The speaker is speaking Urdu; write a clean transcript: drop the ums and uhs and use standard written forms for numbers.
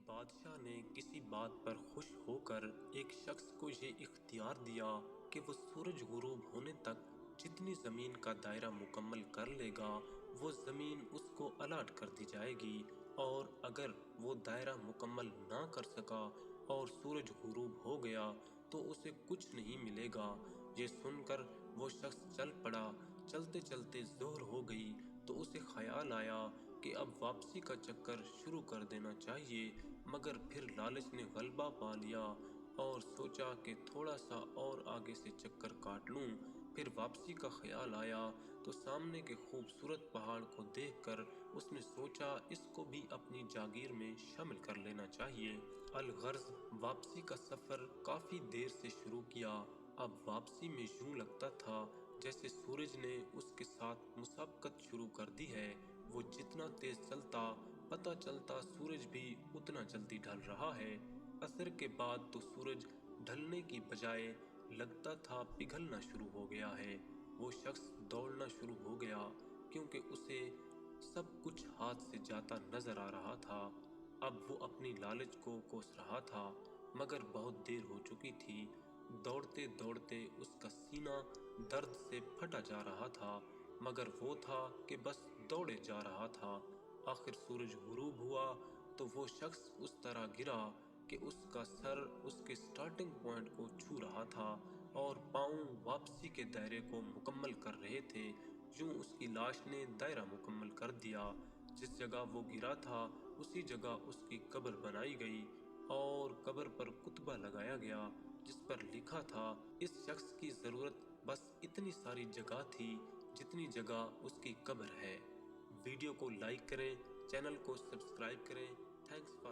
بادشاہ نے کسی بات پر خوش ہو کر ایک شخص کو یہ اختیار دیا کہ وہ سورج غروب ہونے تک جتنی زمین کا دائرہ مکمل کر لے گا وہ زمین اس کو الاٹ کر دی جائے گی، اور اگر وہ دائرہ مکمل نہ کر سکا اور سورج غروب ہو گیا تو اسے کچھ نہیں ملے گا۔ یہ سن کر وہ شخص چل پڑا۔ چلتے چلتے ظہر ہو گئی تو اسے خیال آیا کہ اب واپسی کا چکر شروع کر دینا چاہیے، مگر پھر لالچ نے غلبہ پا لیا اور سوچا کہ تھوڑا سا اور آگے سے چکر کاٹ لوں۔ پھر واپسی کا خیال آیا تو سامنے کے خوبصورت پہاڑ کو دیکھ کر اس نے سوچا اس کو بھی اپنی جاگیر میں شامل کر لینا چاہیے۔ الغرض واپسی کا سفر کافی دیر سے شروع کیا۔ اب واپسی میں یوں لگتا تھا جیسے سورج نے اس کے ساتھ مسابقت شروع کر دی ہے۔ وہ جتنا تیز چلتا پتہ چلتا سورج بھی اتنا جلدی ڈھل رہا ہے۔ عصر کے بعد تو سورج ڈھلنے کی بجائے لگتا تھا پگھلنا شروع ہو گیا ہے۔ وہ شخص دوڑنا شروع ہو گیا کیونکہ اسے سب کچھ ہاتھ سے جاتا نظر آ رہا تھا۔ اب وہ اپنی لالچ کو کوس رہا تھا، مگر بہت دیر ہو چکی تھی۔ دوڑتے دوڑتے اس کا سینہ درد سے پھٹا جا رہا تھا، مگر وہ تھا کہ بس دوڑے جا رہا تھا۔ آخر سورج غروب ہوا تو وہ شخص اس طرح گرا کہ اس کا سر اس کے سٹارٹنگ پوائنٹ کو چھو رہا تھا اور پاؤں واپسی کے دائرے کو مکمل کر رہے تھے۔ یوں اس کی لاش نے دائرہ مکمل کر دیا۔ جس جگہ وہ گرا تھا اسی جگہ اس کی قبر بنائی گئی اور قبر پر کتبہ لگایا گیا جس پر لکھا تھا، اس شخص کی ضرورت بس اتنی ساری جگہ تھی جتنی جگہ اس کی قبر ہے۔ ویڈیو کو لائک کریں، چینل کو سبسکرائب کریں۔ Thanks for